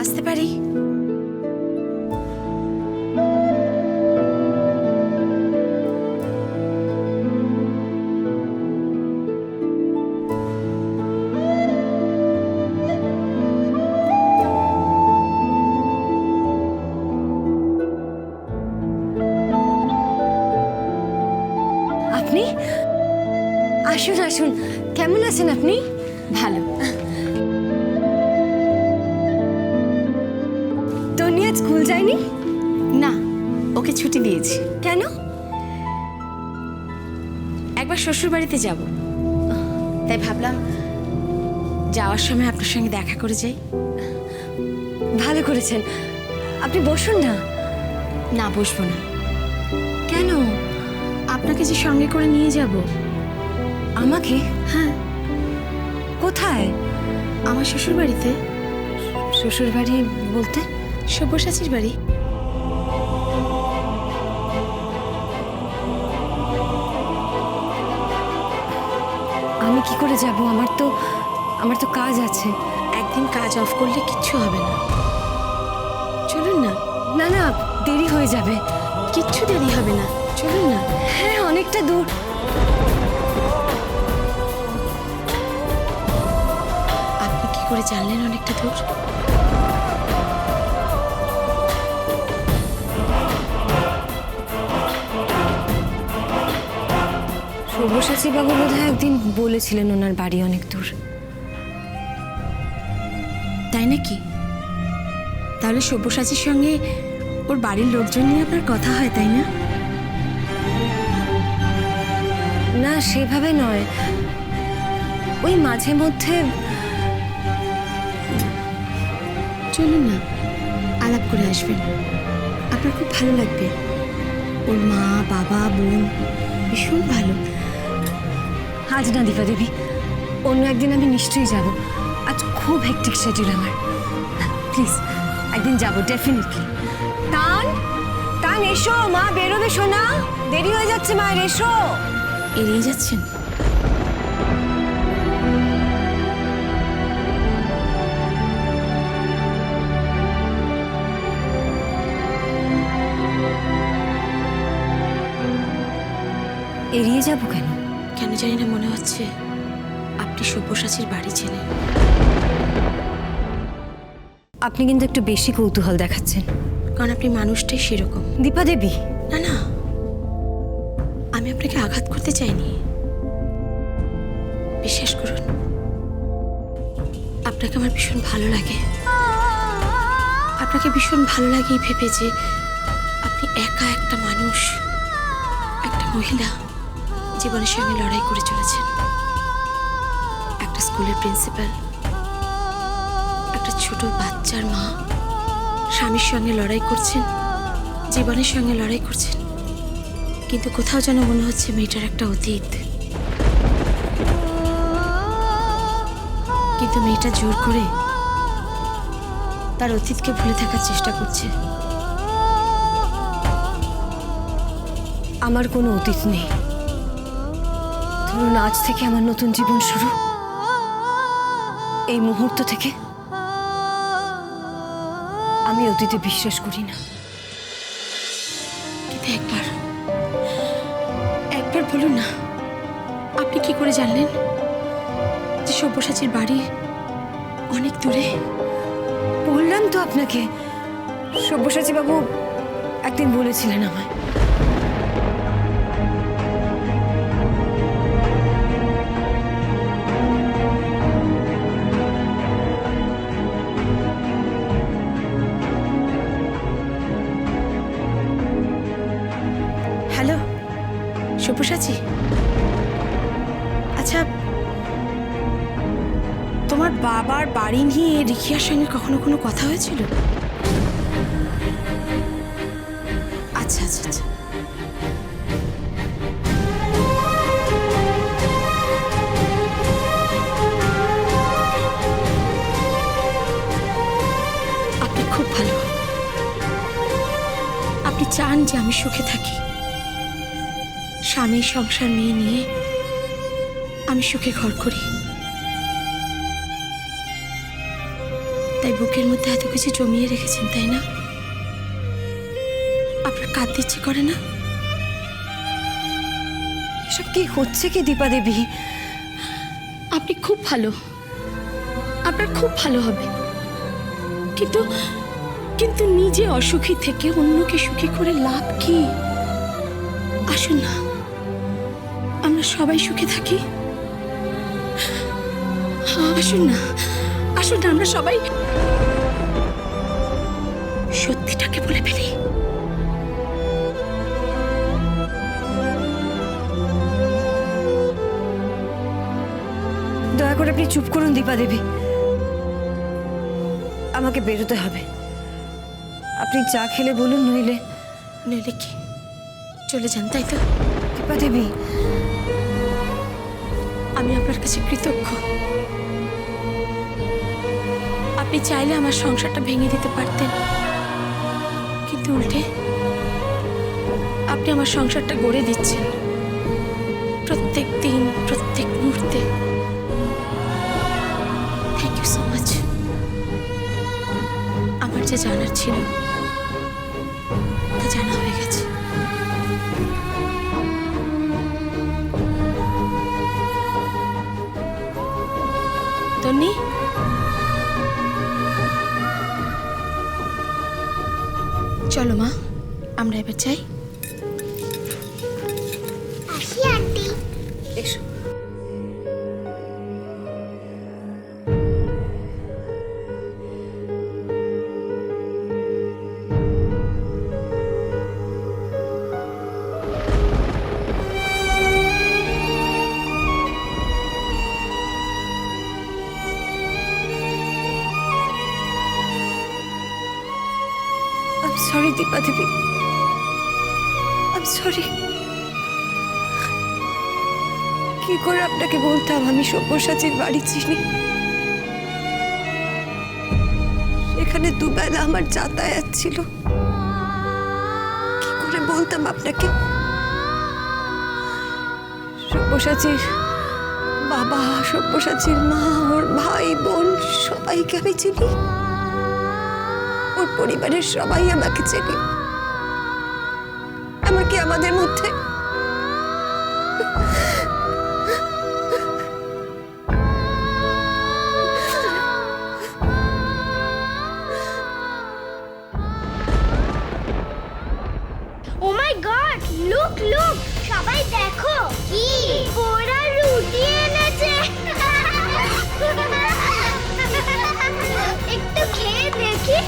আসতে পারি? আপনি আসুন আসুন, কেমন আছেন আপনি? ভালো। টনি আজ স্কুল যায়নি? না, ওকে ছুটি দিয়েছি। কেন? একবার শ্বশুর বাড়িতে যাব, তাই ভাবলাম যাওয়ার সময় আপনার সঙ্গে দেখা করে যাই। ভালো করেছেন। আপনি বসুন না। না, বসবো না। কেন? আপনাকে যে সঙ্গে করে নিয়ে যাব। আমাকে? হ্যাঁ। কোথায়? আমার শ্বশুর বাড়িতে। শ্বশুর বাড়ি বলতে? সব্যসাচীর বাড়ি। আমি কি করে যাব? আমার তো কাজ আছে। একদিন কাজ অফ করলে কিচ্ছু হবে না। চলুন না। না না, দেরি হয়ে যাবে। কিচ্ছু দেরি হবে না, চলুন না। হ্যাঁ, অনেকটা দূর। আপনি কি করে জানলেন অনেকটা দূর? সব্যসাচী বাবু বোধহয় একদিন বলেছিলেন ওনার বাড়ি অনেক দূর। তাই নাকি? তাহলে সব্যসাচীর সঙ্গে ওর বাড়ির লোকজন নিয়ে আপনার কথা হয়, তাই না? না, সেভাবে নয়। ওই মাঝে মধ্যে। চলুন না, আলাপ করে আসবেন। আপনার খুব ভালো লাগবে। ওর মা, বাবা, বোন ভীষণ ভালো। আজ না দীপা দেবী, অন্য একদিন আমি নিশ্চয়ই যাব। আজ খুব হেক্টিক শিডিউল আমার। প্লিজ একদিন যাব, ডেফিনেটলি। টান টান, এসো, মা বেরোবে শোনা। দেরি হয়ে যাচ্ছে মায়ের, এসো। এড়িয়ে যাচ্ছেন? এড়িয়ে যাব কেন? কেন জানি না মনে হচ্ছে আপনি সব্যসাচীর বাড়ি চেনেন। আপনি কিন্তু একটু বেশি কৌতূহল দেখাচ্ছেন। কারণ আপনি মানুষটাই সেরকম। দীপা দেবী, না না, আমি আপনাকে আঘাত করতে চাইনি। বিশ্বাস করুন, আপনাকে আমার ভীষণ ভালো লাগে। আপনাকে ভীষণ ভালো লাগে এই ভেবে যে আপনি একা একটা মানুষ, একটা মহিলা জীবনের সঙ্গে লড়াই করে চলেছেন। একটা স্কুলের প্রিন্সিপাল, একটা ছোট বাচ্চার মা, স্বামীর সঙ্গে লড়াই করছেন, জীবনের সঙ্গে লড়াই করছেন। কিন্তু কোথাও যেন মনে হচ্ছে মেয়েটার একটা অতীত। কিন্তু মেয়েটা জোর করে তার অতীতকে ভুলে থাকার চেষ্টা করছে। আমার কোনো অতীত নেই। ধরুন আজ থেকে আমার নতুন জীবন শুরু। এই মুহূর্ত থেকে আমি অতীতে বিশ্বাস করি না। কিন্তু একবার বলুন না, আপনি কি করে জানলেন যে সব্যসাচীর বাড়ি অনেক দূরে? বললাম তো আপনাকে, সব্যসাচী বাবু একদিন বলেছিলেন আমায়। হ্যালো সব্যসাচী, আচ্ছা তোমার বাবার বাড়ি নিয়ে রিখিয়ার সঙ্গে কখনো কোনো কথা হয়েছিল? আচ্ছা আচ্ছা আচ্ছা। আপনি খুব ভালো। আপনি চান যে আমি সুখে থাকি, স্বামী সংসার মেয়ে নিয়ে আমি সুখে ঘর করি। তাই বুকের মধ্যে এত কিছু জমিয়ে রেখেছেন, তাই না? আপনার কাঁদতে ইচ্ছে করে না? এসব কি হচ্ছে কি দীপা দেবী? আপনি খুব ভালো, আপনার খুব ভালো হবে, কিন্তু কিন্তু নিজে অসুখী থেকে অন্যকে সুখী করে লাভ কি? আসুন না, আমরা সবাই সুখে থাকি। আসুন না, আসুন না, আমরা সবাই সত্যিটাকে বলে ফেলি। দয়া করে আপনি চুপ করুন দীপা দেবী, আমাকে বেরোতে হবে। আপনি চা খেলে বলুন, নইলে নইলে কি চলে যান, তাই তো? দীপা দেবী, আমি আপনার কাছে কৃতজ্ঞ। আপনি চাইলে আমার সংসারটা ভেঙে দিতে পারতেন, কিন্তু উল্টে আপনি আমার সংসারটা গড়ে দিচ্ছেন প্রত্যেক দিন, প্রত্যেক মুহূর্তে। Thank you so much. আমার যে জানার ছিল তা জানা হয়ে গেছে। তন্নি, চলো মা, আমরা এবার যাই। আসি আন্টি। এসো। I'm sorry, Dipa Devi. I'm sorry. কি করে আপনাকে বলতাম আমি সব্যসাচীর বাড়ি চিনি? সেখানে দুবেলা আমার যাতায়াত ছিল। কি করে বলতাম আপনাকে? সব্যসাচীর বাবা, সব্যসাচীর মা, ওর ভাই বোন সবাইকে আমি চিনি। ওর পরিবারের সবাই আমাকে চেনে, এমনকি আমাদের মধ্যে ও মাই গড, লুক লুক, সবাই দেখো কি পোড়া রুটি এনেছে। একটু খেয়ে দেখি।